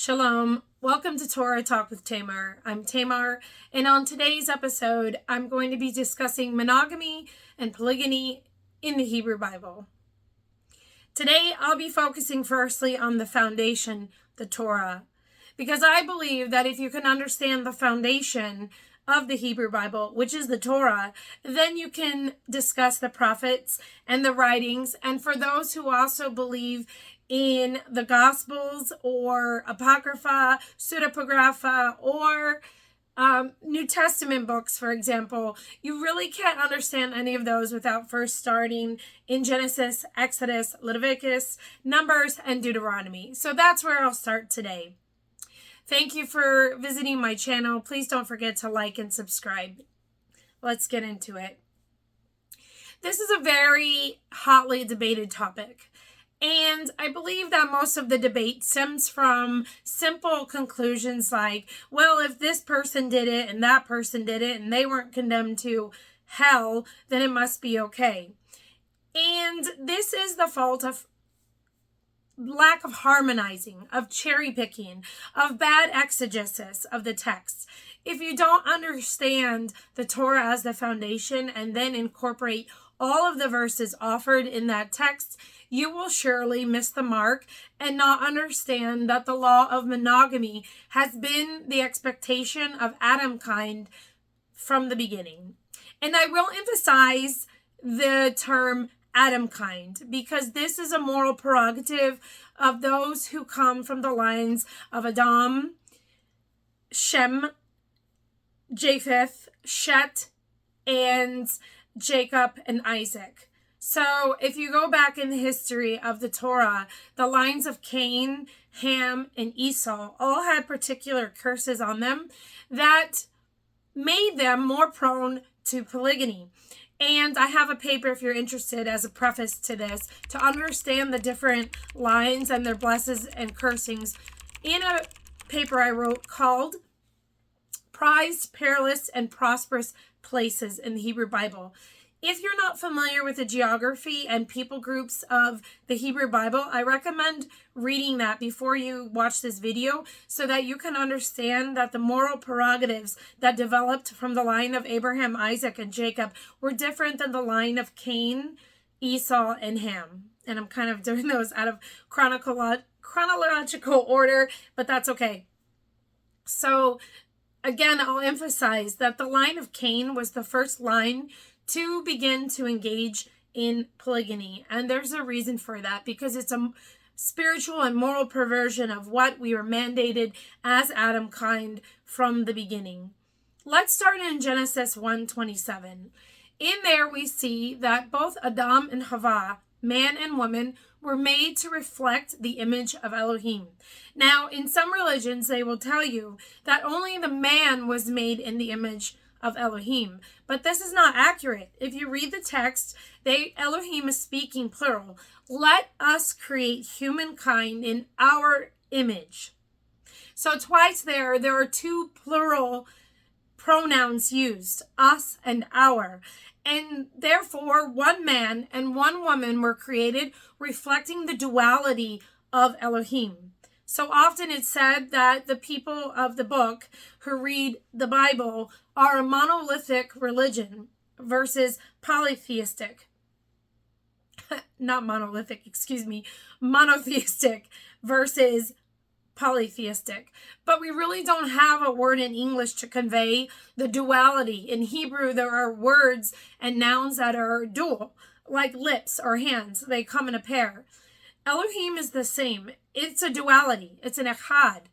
Shalom. Welcome to Torah Talk with Tamar. I'm Tamar, and on today's episode, I'm going to be discussing monogamy and polygyny in the Hebrew Bible. Today, I'll be focusing firstly on the foundation, the Torah, because I believe that if you can understand the foundation of the Hebrew Bible, which is the Torah, then you can discuss the prophets and the writings. And for those who also believe in the Gospels or Apocrypha, Pseudepigrapha, or New Testament books, for example, you really can't understand any of those without first starting in Genesis, Exodus, Leviticus, Numbers, and Deuteronomy. So that's where I'll start today. Thank you for visiting my channel. Please don't forget to like and subscribe. Let's get into it. This is a very hotly debated topic. And I believe that most of the debate stems from simple conclusions like, well, if this person did it and that person did it and they weren't condemned to hell, then it must be okay. And this is the fault of lack of harmonizing, of cherry picking, of bad exegesis of the text. If you don't understand the Torah as the foundation and then incorporate all of the verses offered in that text, you will surely miss the mark and not understand that the law of monogamy has been the expectation of Adam kind from the beginning. And I will emphasize the term Adam kind, because this is a moral prerogative of those who come from the lines of Adam, Shem, Japheth, Shet, and Jacob and Isaac. So if you go back in the history of the Torah, the lines of Cain, Ham, and Esau all had particular curses on them that made them more prone to polygyny. And I have a paper, if you're interested, as a preface to this, to understand the different lines and their blessings and cursings in a paper I wrote called Prized, Perilous, and Prosperous Places in the Hebrew Bible. If you're not familiar with the geography and people groups of the Hebrew Bible, I recommend reading that before you watch this video so that you can understand that the moral prerogatives that developed from the line of Abraham, Isaac, and Jacob were different than the line of Cain, Esau, and Ham. And I'm kind of doing those out of chronological order, but that's okay. So again, I'll emphasize that the line of Cain was the first line to begin to engage in polygyny. And there's a reason for that, because it's a spiritual and moral perversion of what we were mandated as Adam kind from the beginning. Let's start in Genesis 1:27. In there we see that both Adam and Hava, man and woman, were made to reflect the image of Elohim. Now, in some religions, they will tell you that only the man was made in the image of Elohim, but this is not accurate. If you read the text, Elohim is speaking plural. Let us create humankind in our image. So twice there are two plural pronouns used, us and our. And therefore, one man and one woman were created, reflecting the duality of Elohim. So often it's said that the people of the book who read the Bible are a monolithic religion versus polytheistic. Not monolithic, monotheistic versus polytheistic. But we really don't have a word in English to convey the duality. In Hebrew, there are words and nouns that are dual, like lips or hands. They come in a pair. Elohim is the same. It's a duality. It's an echad.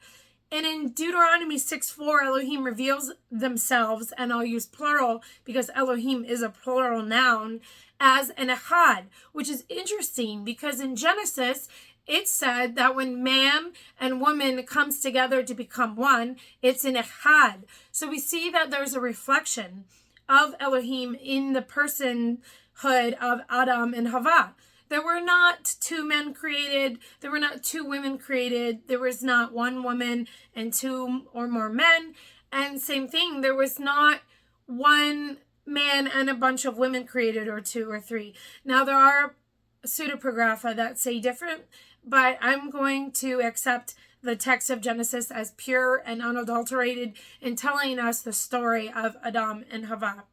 And in Deuteronomy 6:4, Elohim reveals themselves, and I'll use plural because Elohim is a plural noun, as an echad, which is interesting because in Genesis, it said that when man and woman comes together to become one, it's an echad. So we see that there's a reflection of Elohim in the personhood of Adam and Hava. There were not two men created. There were not two women created. There was not one woman and two or more men. And same thing, there was not one man and a bunch of women created, or two or three. Now, there are pseudepigrapha that say different, but I'm going to accept the text of Genesis as pure and unadulterated in telling us the story of Adam and Hava.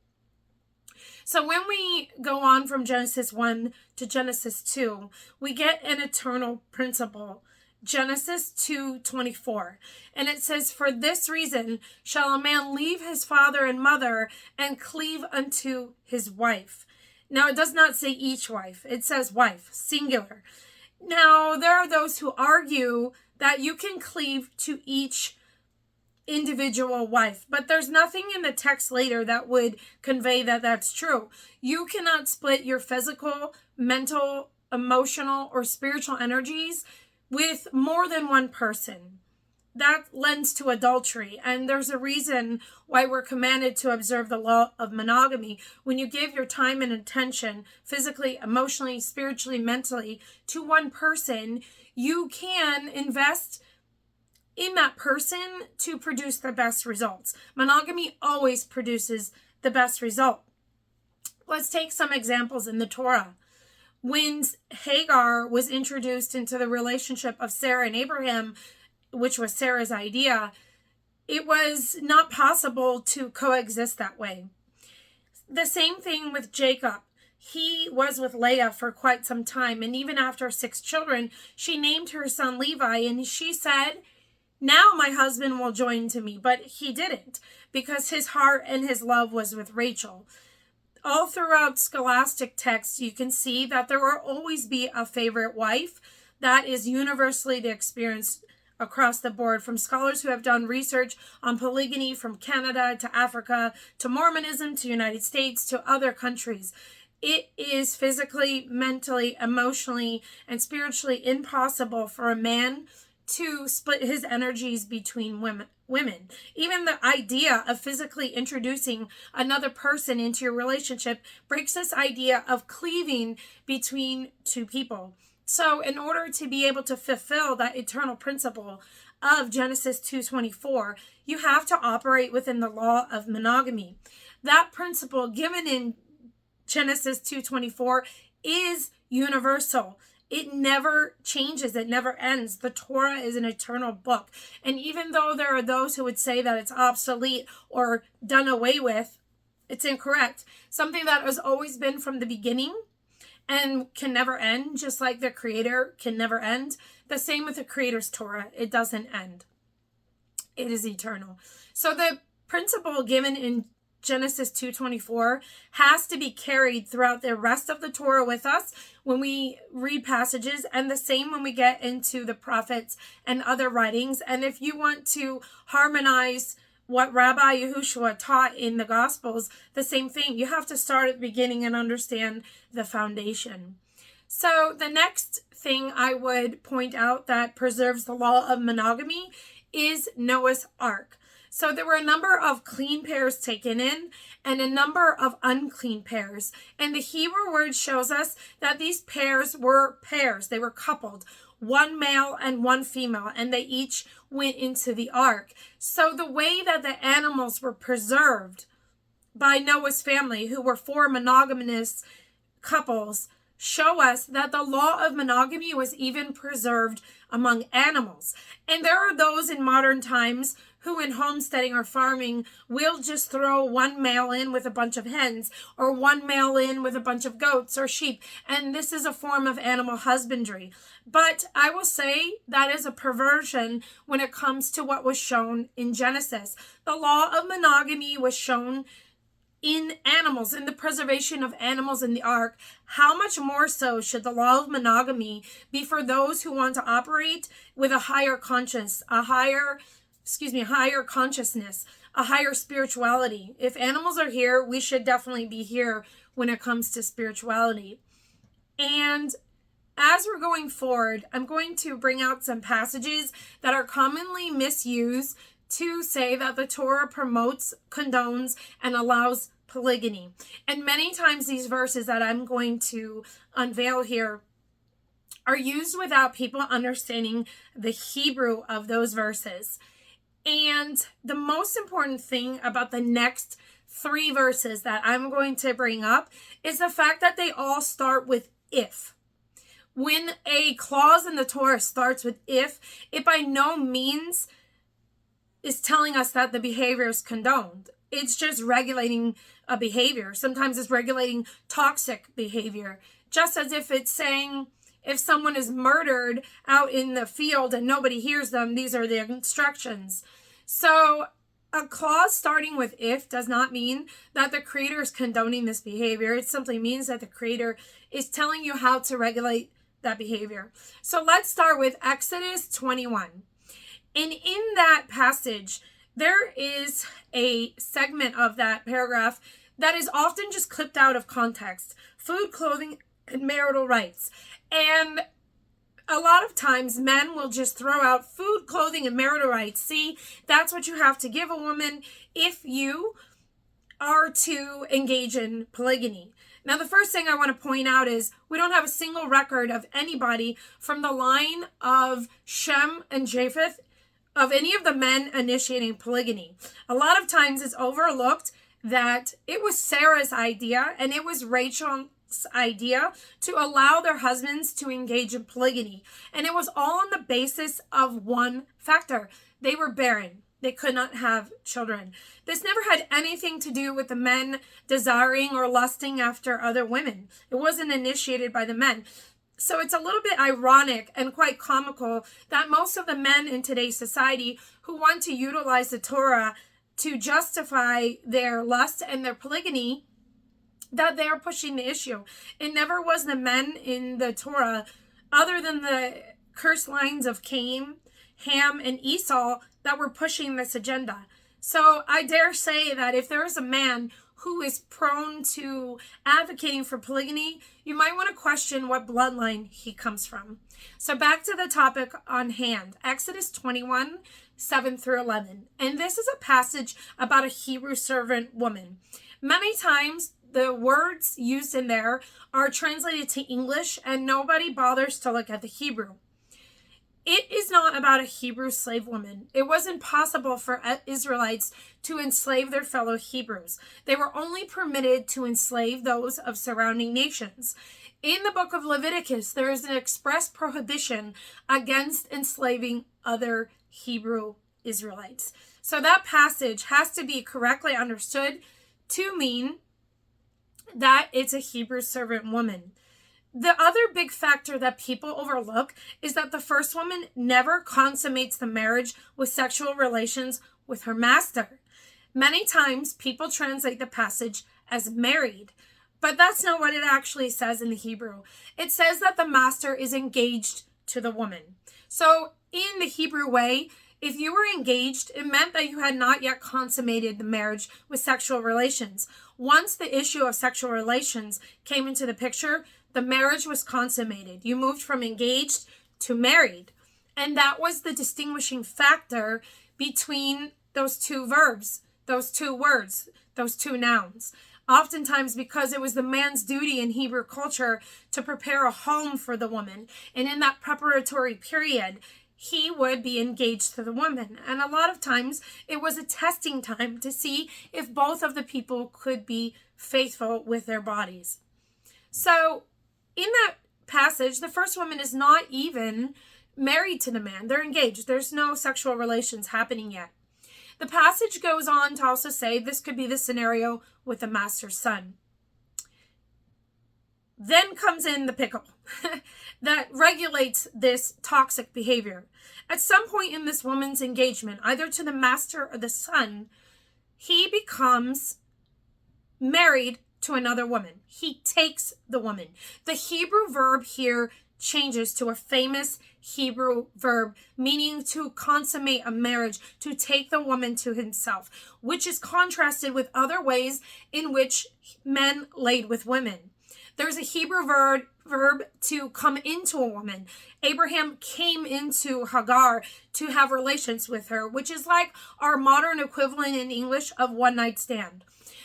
So when we go on from Genesis 1 to Genesis 2, we get an eternal principle. Genesis 2:24. And it says, "For this reason shall a man leave his father and mother and cleave unto his wife." Now it does not say each wife. It says wife, singular. Now there are those who argue that you can cleave to each individual wife, but there's nothing in the text later that would convey that that's true. You cannot split your physical, mental, emotional, or spiritual energies with more than one person. That lends to adultery, and there's a reason why we're commanded to observe the law of monogamy. When you give your time and attention, physically, emotionally, spiritually, mentally, to one person, you can invest in that person to produce the best results. Monogamy always produces the best result. Let's take some examples in the Torah. When Hagar was introduced into the relationship of Sarah and Abraham, which was Sarah's idea, it was not possible to coexist that way. The same thing with Jacob. He was with Leah for quite some time, and even after 6 children, she named her son Levi, and she said, "Now my husband will join to me," but he didn't, because his heart and his love was with Rachel. All throughout scholastic texts, you can see that there will always be a favorite wife. That is universally experienced across the board, from scholars who have done research on polygyny from Canada to Africa to Mormonism to United States to other countries. It is physically, mentally, emotionally, and spiritually impossible for a man to split his energies between women. Even the idea of physically introducing another person into your relationship breaks this idea of cleaving between two people. So in order to be able to fulfill that eternal principle of Genesis 2:24, you have to operate within the law of monogamy. That principle given in Genesis 2:24 is universal. It never changes. It never ends. The Torah is an eternal book. And even though there are those who would say that it's obsolete or done away with, it's incorrect. Something that has always been from the beginning and can never end, just like the Creator can never end. The same with the Creator's Torah. It doesn't end. It is eternal. So the principle given in Genesis 2:24 has to be carried throughout the rest of the Torah with us when we read passages, and the same when we get into the prophets and other writings. And if you want to harmonize what Rabbi Yahushua taught in the Gospels, the same thing. You have to start at the beginning and understand the foundation. So the next thing I would point out that preserves the law of monogamy is Noah's Ark. So there were a number of clean pairs taken in and a number of unclean pairs. And the Hebrew word shows us that these pairs were pairs. They were coupled, one male and one female, and they each went into the ark. So the way that the animals were preserved by Noah's family, who were 4 monogamous couples, show us that the law of monogamy was even preserved among animals. And there are those in modern times who in homesteading or farming will just throw one male in with a bunch of hens, or one male in with a bunch of goats or sheep. And this is a form of animal husbandry. But I will say that is a perversion when it comes to what was shown in Genesis. The law of monogamy was shown in animals, in the preservation of animals in the ark. How much more so should the law of monogamy be for those who want to operate with a higher conscience, a higher consciousness, a higher spirituality? If animals are here, we should definitely be here when it comes to spirituality. And as we're going forward, I'm going to bring out some passages that are commonly misused to say that the Torah promotes, condones, and allows polygyny. And many times these verses that I'm going to unveil here are used without people understanding the Hebrew of those verses. And the most important thing about the next 3 verses that I'm going to bring up is the fact that they all start with if. When a clause in the Torah starts with if, it by no means is telling us that the behavior is condoned. It's just regulating a behavior. Sometimes it's regulating toxic behavior. Just as if it's saying if someone is murdered out in the field and nobody hears them, these are the instructions. So a clause starting with if does not mean that the creator is condoning this behavior. It simply means that the creator is telling you how to regulate that behavior. So let's start with Exodus 21. And in that passage, there is a segment of that paragraph that is often just clipped out of context. Food, clothing, and marital rights. And a lot of times men will just throw out food, clothing, and marital rights. See, that's what you have to give a woman if you are to engage in polygyny. Now, the first thing I want to point out is we don't have a single record of anybody from the line of Shem and Japheth, of any of the men initiating polygyny. A lot of times it's overlooked that it was Sarah's idea and it was Rachel's idea to allow their husbands to engage in polygyny. And it was all on the basis of one factor. They were barren. They could not have children. This never had anything to do with the men desiring or lusting after other women. It wasn't initiated by the men. So it's a little bit ironic and quite comical that most of the men in today's society who want to utilize the Torah to justify their lust and their polygyny, that they are pushing the issue. It never was the men in the Torah, other than the cursed lines of Cain, Ham, and Esau, that were pushing this agenda. So I dare say that if there is a man who is prone to advocating for polygyny, you might want to question what bloodline he comes from. So back to the topic on hand, Exodus 21, 7 through 11. And this is a passage about a Hebrew servant woman. Many times the words used in there are translated to English and nobody bothers to look at the Hebrew. It is not about a Hebrew slave woman. It wasn't possible for Israelites to enslave their fellow Hebrews. They were only permitted to enslave those of surrounding nations. In the book of Leviticus, there is an express prohibition against enslaving other Hebrew Israelites. So that passage has to be correctly understood to mean that it's a Hebrew servant woman. The other big factor that people overlook is that the first woman never consummates the marriage with sexual relations with her master. Many times people translate the passage as married, but that's not what it actually says in the Hebrew. It says that the master is engaged to the woman. So in the Hebrew way, if you were engaged, it meant that you had not yet consummated the marriage with sexual relations. Once the issue of sexual relations came into the picture, the marriage was consummated. You moved from engaged to married. And that was the distinguishing factor between those two verbs, those two words, those two nouns. Oftentimes because it was the man's duty in Hebrew culture to prepare a home for the woman. And in that preparatory period, he would be engaged to the woman. And a lot of times it was a testing time to see if both of the people could be faithful with their bodies. So in that passage, the first woman is not even married to the man. They're engaged. There's no sexual relations happening yet. The passage goes on to also say this could be the scenario with the master's son. Then comes in the pickle that regulates this toxic behavior. At some point in this woman's engagement, either to the master or the son, he becomes married to another woman. He takes the woman. The Hebrew verb here changes to a famous Hebrew verb meaning to consummate a marriage, to take the woman to himself, which is contrasted with other ways in which men laid with women. There's a Hebrew verb to come into a woman. Abraham came into Hagar to have relations with her, which is like our modern equivalent in English of one night stand.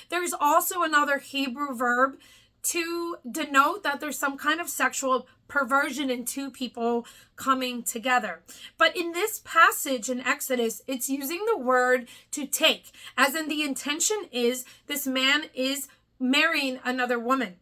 There's also another Hebrew verb to denote that there's some kind of sexual perversion in two people coming together. But in this passage in Exodus, it's using the word to take, as in the intention is this man is marrying another woman.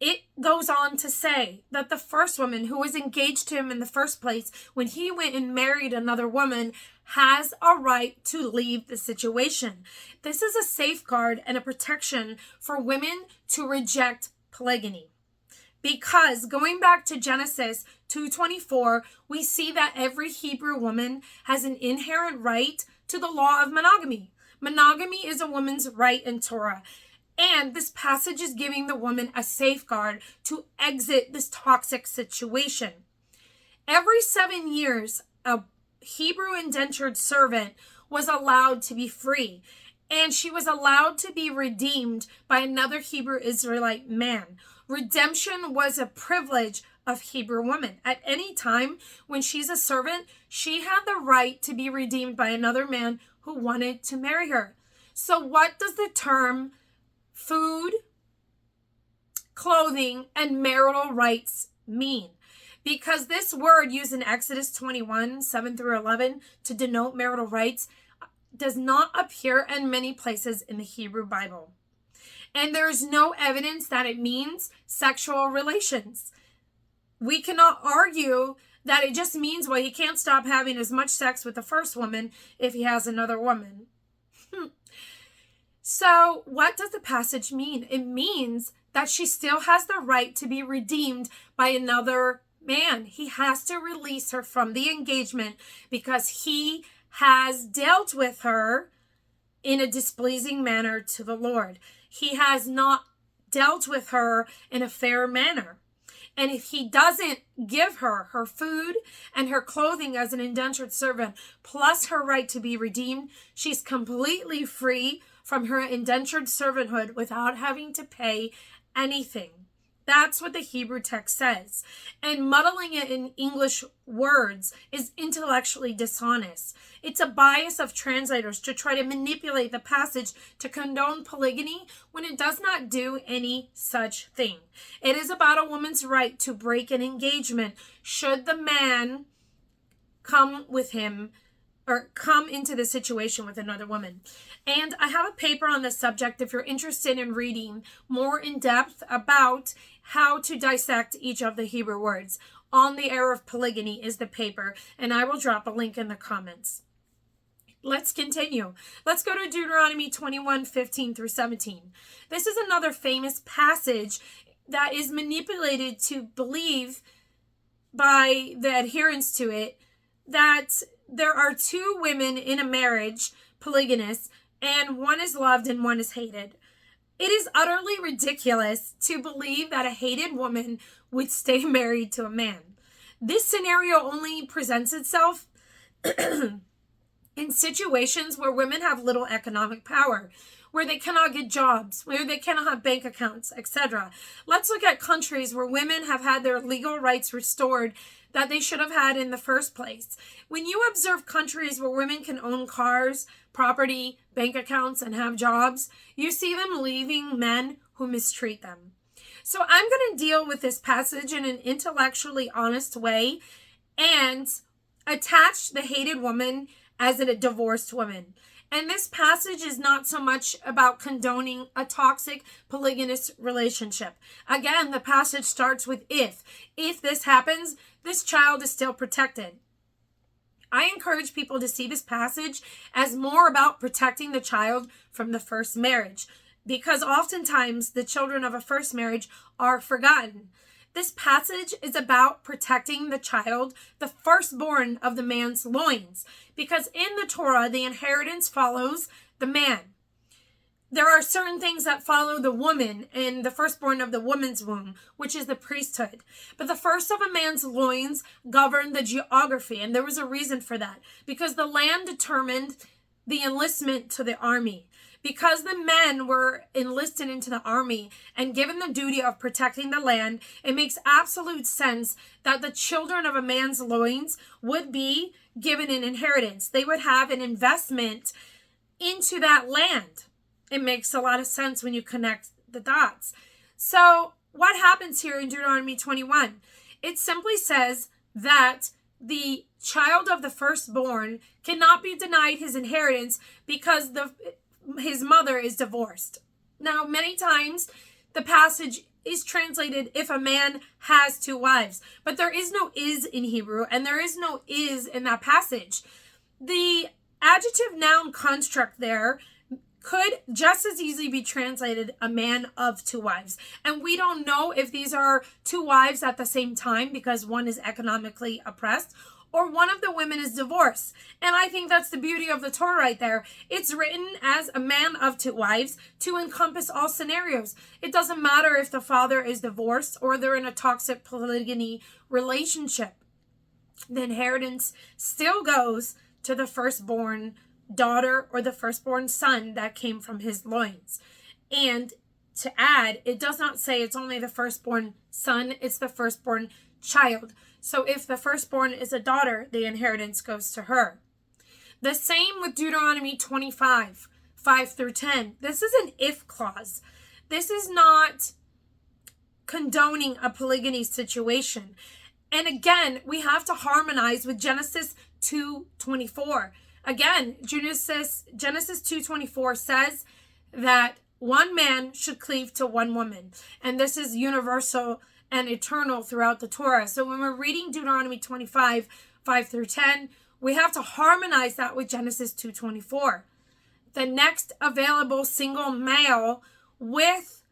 It goes on to say that the first woman who was engaged to him in the first place, when he went and married another woman, has a right to leave the situation. This is a safeguard and a protection for women to reject polygyny. Because going back to Genesis 2:24, we see that every Hebrew woman has an inherent right to the law of monogamy. Monogamy is a woman's right in Torah. And this passage is giving the woman a safeguard to exit this toxic situation. Every 7 years, a Hebrew indentured servant was allowed to be free, and she was allowed to be redeemed by another Hebrew Israelite man. Redemption was a privilege of Hebrew women. At any time when she's a servant, she had the right to be redeemed by another man who wanted to marry her. So what does the term food, clothing, and marital rights mean? Because this word used in Exodus 21, 7 through 11 to denote marital rights does not appear in many places in the Hebrew Bible. And there is no evidence that it means sexual relations. We cannot argue that it just means, well, he can't stop having as much sex with the first woman if he has another woman. So what does the passage mean? It means that she still has the right to be redeemed by another man. He has to release her from the engagement because he has dealt with her in a displeasing manner to the Lord. He has not dealt with her in a fair manner. And if he doesn't give her her food and her clothing as an indentured servant, plus her right to be redeemed, she's completely free from her indentured servanthood without having to pay anything. That's what the Hebrew text says. And muddling it in English words is intellectually dishonest. It's a bias of translators to try to manipulate the passage to condone polygyny when it does not do any such thing. It is about a woman's right to break an engagement should the man come with him or come into the situation with another woman. And I have a paper on this subject if you're interested in reading more in depth about how to dissect each of the Hebrew words. On the Error of Polygyny is the paper, and I will drop a link in the comments. Let's continue. Let's go to Deuteronomy 21, 15 through 17. This is another famous passage that is manipulated to believe by the adherents to it that there are two women in a marriage, polygynous, and one is loved and one is hated. It is utterly ridiculous to believe that a hated woman would stay married to a man. This scenario only presents itself in situations where women have little economic power, where they cannot get jobs, where they cannot have bank accounts, etc. Let's look at countries where women have had their legal rights restored that they should have had in the first place. When you observe countries where women can own cars, property, bank accounts, and have jobs, you see them leaving men who mistreat them. So I'm going to deal with this passage in an intellectually honest way and attach the hated woman as a divorced woman. And this passage is not so much about condoning a toxic polygynous relationship. Again, the passage starts with if. If this happens, this child is still protected. I encourage people to see this passage as more about protecting the child from the first marriage, because oftentimes the children of a first marriage are forgotten. This passage is about protecting the child, the firstborn of the man's loins, because in the Torah, the inheritance follows the man. There are certain things that follow the woman and the firstborn of the woman's womb, which is the priesthood. But the first of a man's loins governed the geography, and there was a reason for that, because the land determined the enlistment to the army. Because the men were enlisted into the army and given the duty of protecting the land, it makes absolute sense that the children of a man's loins would be given an inheritance. They would have an investment into that land. It makes a lot of sense when you connect the dots. So what happens here in Deuteronomy 21? It simply says that the child of the firstborn cannot be denied his inheritance because his mother is divorced. Now, many times the passage is translated if a man has two wives. But there is no is in Hebrew, and there is no is in that passage. The adjective noun construct there could just as easily be translated a man of two wives. And we don't know if these are two wives at the same time because one is economically oppressed or one of the women is divorced. And I think that's the beauty of the Torah right there. It's written as a man of two wives to encompass all scenarios. It doesn't matter if the father is divorced or they're in a toxic polygyny relationship. The inheritance still goes to the firstborn daughter or the firstborn son that came from his loins. And to add, it does not say it's only the firstborn son, it's the firstborn child. So if the firstborn is a daughter, the inheritance goes to her. The same with Deuteronomy 25, 5 through 10. This is an if clause. This is not condoning a polygyny situation. And again, we have to harmonize with Genesis 2:24. Again, Genesis 2:24 says that one man should cleave to one woman. And this is universal and eternal throughout the Torah. So when we're reading Deuteronomy 25, 5 through 10, we have to harmonize that with Genesis 2:24. The next available single male with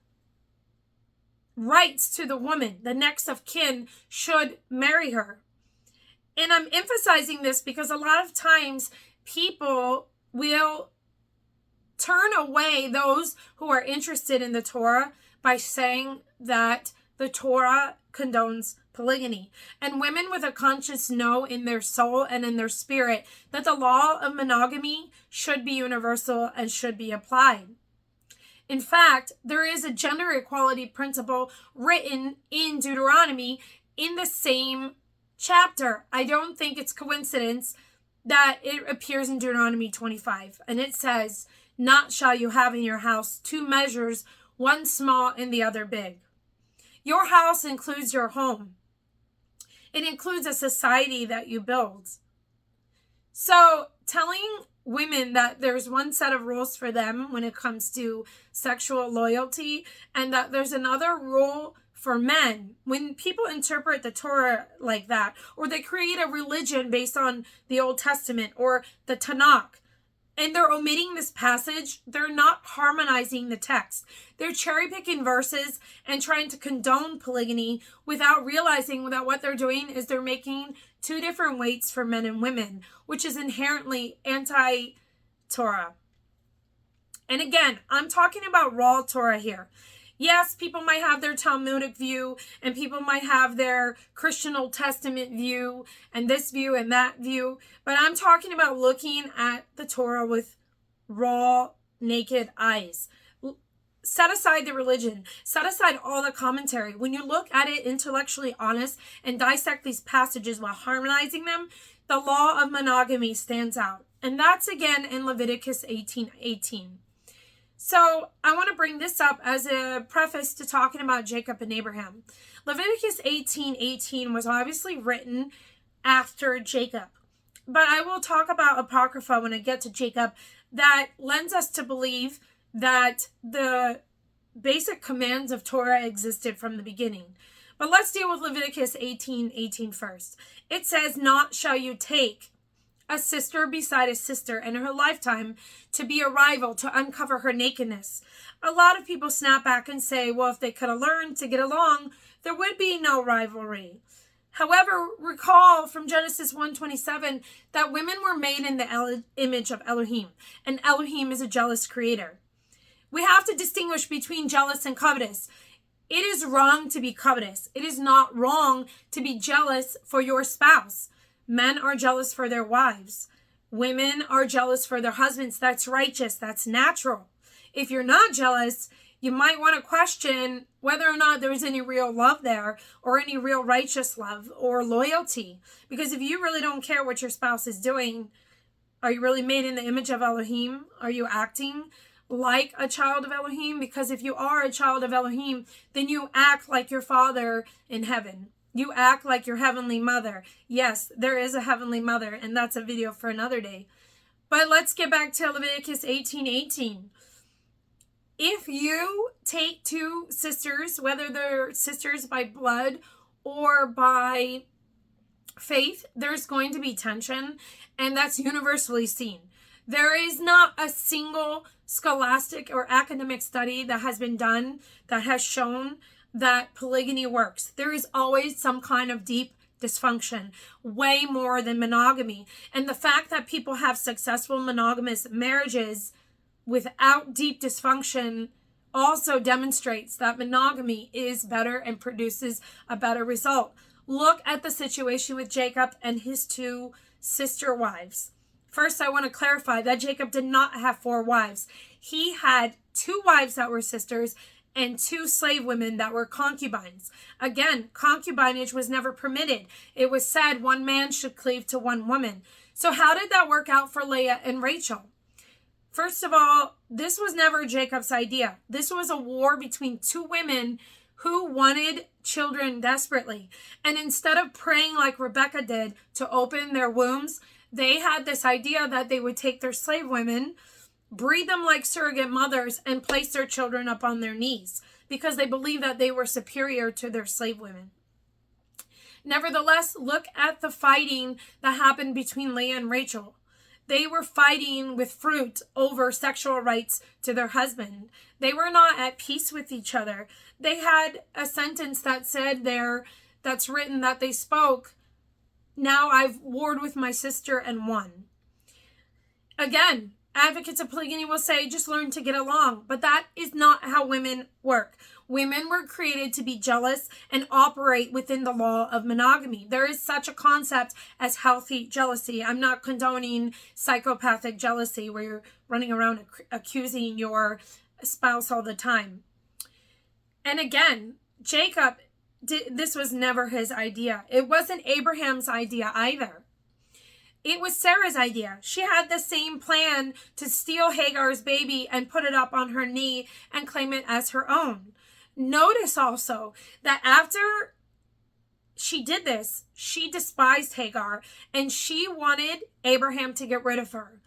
rights to the woman, the next of kin, should marry her. And I'm emphasizing this because a lot of times people will turn away those who are interested in the Torah by saying that the Torah condones polygyny. And women with a conscience know in their soul and in their spirit that the law of monogamy should be universal and should be applied. In fact, there is a gender equality principle written in Deuteronomy in the same chapter. I don't think it's coincidence that it appears in Deuteronomy 25. And it says, "Not shall you have in your house two measures, one small and the other big." Your house includes your home. It includes a society that you build. So telling women that there's one set of rules for them when it comes to sexual loyalty and that there's another rule for men, when people interpret the Torah like that, or they create a religion based on the Old Testament or the Tanakh, and they're omitting this passage, they're not harmonizing the text. They're cherry picking verses and trying to condone polygyny without realizing that what they're doing is they're making two different weights for men and women, which is inherently anti-Torah. And again, I'm talking about raw Torah here. Yes, people might have their Talmudic view and people might have their Christian Old Testament view and this view and that view. But I'm talking about looking at the Torah with raw, naked eyes. Set aside the religion. Set aside all the commentary. When you look at it intellectually honest and dissect these passages while harmonizing them, the law of monogamy stands out. And that's again in Leviticus 18:18. So I want to bring this up as a preface to talking about Jacob and Abraham. Leviticus 18:18 was obviously written after Jacob. But I will talk about Apocrypha when I get to Jacob that lends us to believe that the basic commands of Torah existed from the beginning. But let's deal with Leviticus 18:18 first. It says, "Not shall you take a sister beside a sister in her lifetime to be a rival, to uncover her nakedness." A lot of people snap back and say, well, if they could have learned to get along, there would be no rivalry. However, recall from Genesis 1:27 that women were made in the image of Elohim, and Elohim is a jealous creator. We have to distinguish between jealous and covetous. It is wrong to be covetous. It is not wrong to be jealous for your spouse. Men are jealous for their wives. Women are jealous for their husbands. That's righteous. That's natural. If you're not jealous, you might want to question whether or not there's any real love there or any real righteous love or loyalty. Because if you really don't care what your spouse is doing, are you really made in the image of Elohim? Are you acting like a child of Elohim? Because if you are a child of Elohim, then you act like your Father in heaven. You act like your heavenly mother. Yes, there is a heavenly mother, and that's a video for another day. But let's get back to Leviticus 18:18. If you take two sisters, whether they're sisters by blood or by faith, there's going to be tension, and that's universally seen. There is not a single scholastic or academic study that has been done that has shown that polygyny works. There is always some kind of deep dysfunction, way more than monogamy. And the fact that people have successful monogamous marriages without deep dysfunction also demonstrates that monogamy is better and produces a better result. Look at the situation with Jacob and his two sister wives. First, I want to clarify that Jacob did not have 4 wives. He had 2 wives that were sisters and 2 slave women that were concubines. Again, concubinage was never permitted. It was said one man should cleave to one woman. So how did that work out for Leah and Rachel? First of all, this was never Jacob's idea. This was a war between 2 women who wanted children desperately. And instead of praying like Rebecca did to open their wombs, they had this idea that they would take their slave women, breed them like surrogate mothers, and place their children up on their knees because they believed that they were superior to their slave women. Nevertheless, look at the fighting that happened between Leah and Rachel. They were fighting with fruit over sexual rights to their husband. They were not at peace with each other. They had a sentence that said there, that's written, that they spoke, "Now I've warred with my sister and won." Again, advocates of polygyny will say, just learn to get along. But that is not how women work. Women were created to be jealous and operate within the law of monogamy. There is such a concept as healthy jealousy. I'm not condoning psychopathic jealousy where you're running around accusing your spouse all the time. And again, Jacob, this was never his idea. It wasn't Abraham's idea either. It was Sarah's idea. She had the same plan to steal Hagar's baby and put it up on her knee and claim it as her own. Notice also that after she did this, she despised Hagar and she wanted Abraham to get rid of her.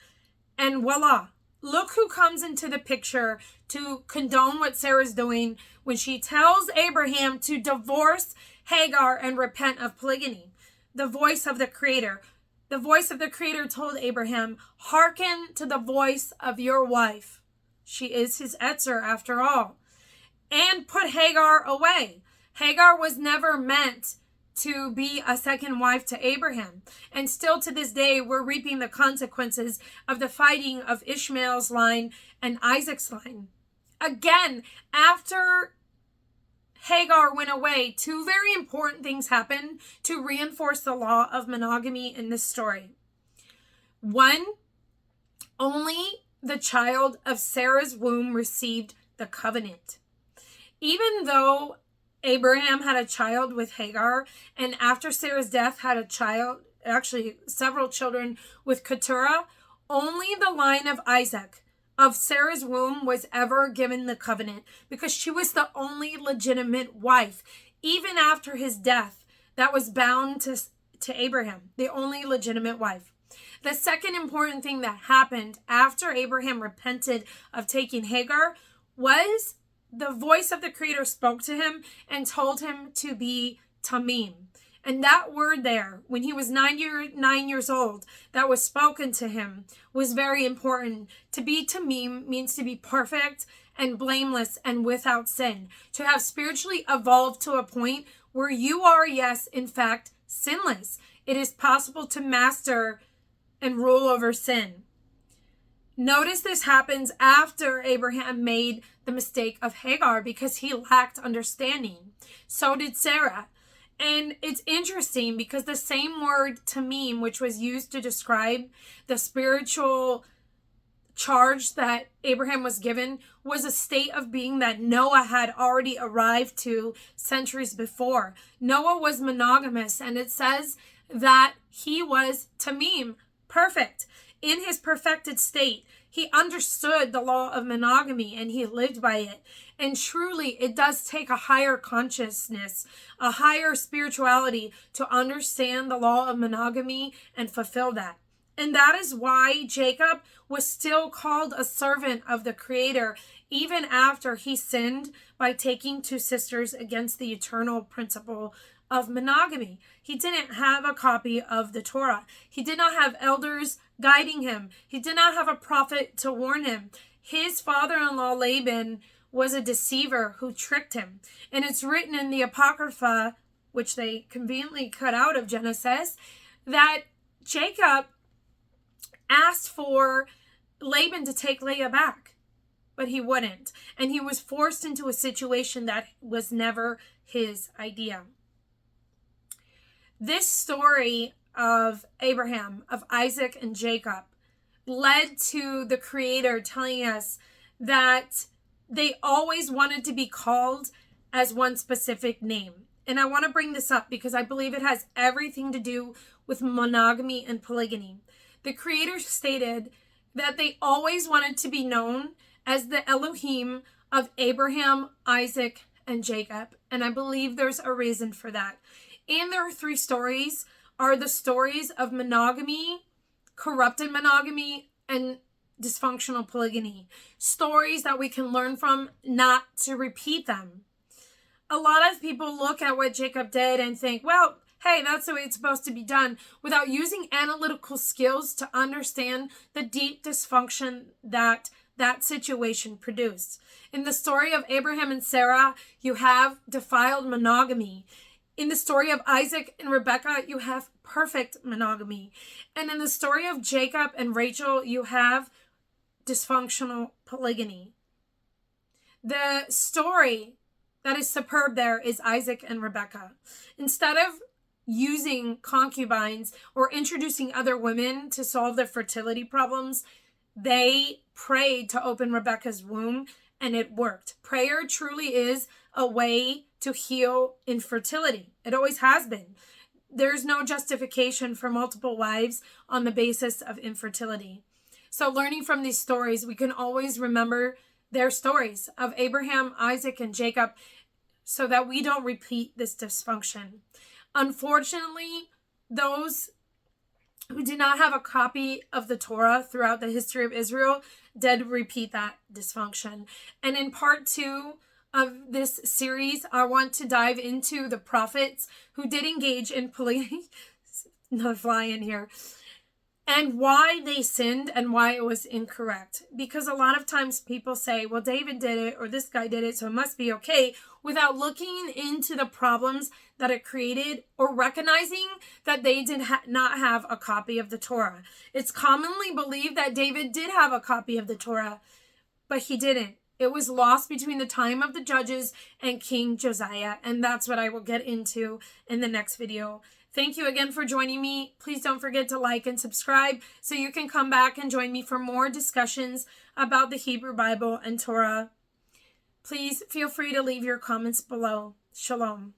And voila, look who comes into the picture to condone what Sarah's doing when she tells Abraham to divorce Hagar and repent of polygyny. The voice of the Creator. The voice of the Creator told Abraham, hearken to the voice of your wife. She is his Etzer after all. And put Hagar away. Hagar was never meant to be a second wife to Abraham. And still to this day, we're reaping the consequences of the fighting of Ishmael's line and Isaac's line. Again, after Hagar went away, 2 very important things happened to reinforce the law of monogamy in this story. 1, only the child of Sarah's womb received the covenant. Even though Abraham had a child with Hagar, and after Sarah's death had a child, actually several children with Keturah, only the line of Isaac of Sarah's womb was ever given the covenant because she was the only legitimate wife, even after his death, that was bound to Abraham, the only legitimate wife. The second important thing that happened after Abraham repented of taking Hagar was the voice of the Creator spoke to him and told him to be tamim. And that word there, when he was 9 years old, that was spoken to him, was very important. To be tamim means to be perfect and blameless and without sin. To have spiritually evolved to a point where you are, yes, in fact, sinless. It is possible to master and rule over sin. Notice this happens after Abraham made the mistake of Hagar because he lacked understanding. So did Sarah. And it's interesting because the same word tamim, which was used to describe the spiritual charge that Abraham was given, was a state of being that Noah had already arrived to centuries before. Noah was monogamous, and it says that he was tamim, perfect. In his perfected state, he understood the law of monogamy and he lived by it. And truly, it does take a higher consciousness, a higher spirituality to understand the law of monogamy and fulfill that. And that is why Jacob was still called a servant of the Creator, even after he sinned by taking two sisters against the eternal principle of monogamy. He didn't have a copy of the Torah. He did not have elders guiding him. He did not have a prophet to warn him. His father-in-law Laban was a deceiver who tricked him. And it's written in the Apocrypha, which they conveniently cut out of Genesis, that Jacob asked for Laban to take Leah back, but he wouldn't. And he was forced into a situation that was never his idea. This story of Abraham, of Isaac, and Jacob led to the Creator telling us that they always wanted to be called as one specific name. And I want to bring this up because I believe it has everything to do with monogamy and polygyny. The Creator stated that they always wanted to be known as the Elohim of Abraham, Isaac, and Jacob. And I believe there's a reason for that. And their three stories are the stories of monogamy, corrupted monogamy, and dysfunctional polygyny. Stories that we can learn from, not to repeat them. A lot of people look at what Jacob did and think, well, hey, that's the way it's supposed to be done, without using analytical skills to understand the deep dysfunction that situation produced. In the story of Abraham and Sarah, you have defiled monogamy. In the story of Isaac and Rebekah, you have perfect monogamy. And in the story of Jacob and Rachel, you have dysfunctional polygyny. The story that is superb there is Isaac and Rebekah. Instead of using concubines or introducing other women to solve their fertility problems, they prayed to open Rebekah's womb, and it worked. Prayer truly is a way to heal infertility. It always has been. There's no justification for multiple wives on the basis of infertility. So learning from these stories, we can always remember their stories of Abraham, Isaac, and Jacob so that we don't repeat this dysfunction. Unfortunately, those who did not have a copy of the Torah throughout the history of Israel did repeat that dysfunction. And in part 2 of this series, I want to dive into the prophets who did engage in polygyny. Another fly in here. And why they sinned and why it was incorrect. Because a lot of times people say, well, David did it or this guy did it, so it must be okay, without looking into the problems that it created or recognizing that they did not have a copy of the Torah. It's commonly believed that David did have a copy of the Torah, but he didn't. It was lost between the time of the judges and King Josiah, and that's what I will get into in the next video. Thank you again for joining me. Please don't forget to like and subscribe so you can come back and join me for more discussions about the Hebrew Bible and Torah. Please feel free to leave your comments below. Shalom.